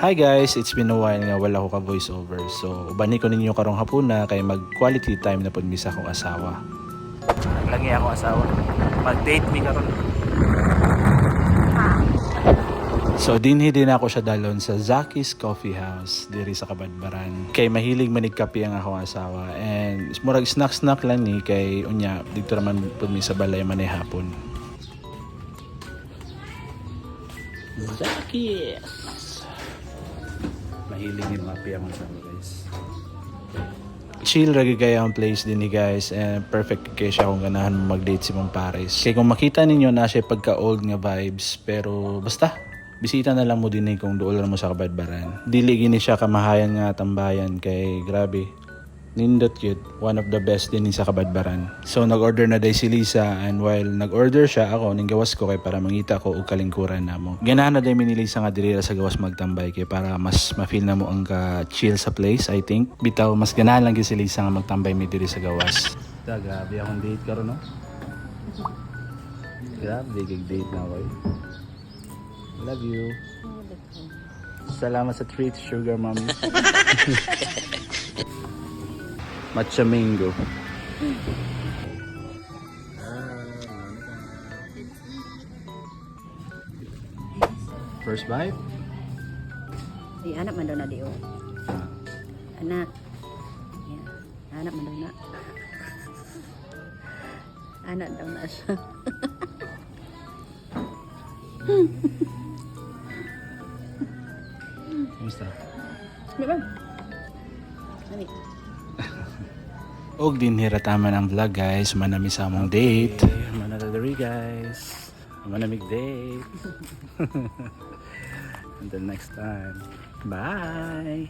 Hi guys, it's been a while nga wala ko ka voiceover. So, ubani ko ninyo karong hapuna kay mag quality time na pud mi sa akong asawa. Naglangi ako asawa. Mag-date mi karon. So, dinhi din ako siya dalon sa Zaki's Coffee House diri sa Kabadbaran. Kay mahilig manig kape ang akong asawa and murag snack lang ni kay unya dito naman pud mi sa balay man hapon. Zaki's. Mahilig yung mga piyang asawa guys. Chill ragi kaya ang place din ni guys and perfect kaya siya kung ganahan mo mag-date si Mong Paris. Kaya kung makita ninyo na siya pagka-old nga vibes pero basta bisita na lang mo din kung dool mo sa Kabadbaran. Dili gini siya kamahayan nga tambayan kay grabe. Nindot cute. One of the best din sa Kabadbaran. So nag-order na day si Lisa and while nag-order siya ako ning gawas ko kay para mangita ko og kalingkuran namo. Ganahan na day mi ni Lisa nga diri sa gawas magtambay kay para mas ma-feel na mo ang ka-chill sa place I think. Bitaw mas ganahan lang gyud si Lisa nga magtambay mi diri sa gawas. Grabe akong date karon no. Grabe gig date na ko. Love you. Salamat sa treat, sugar mommy. Matcha mango. First bite? Di anak man daw na di oh. Anak. Yan. Anak man daw na. Anak daw na siya. Kumusta? Di ba? Ani. Og din hirataman ang vlog guys. Manami sa among date. Manadari guys. Manamig date. Until next time. Bye!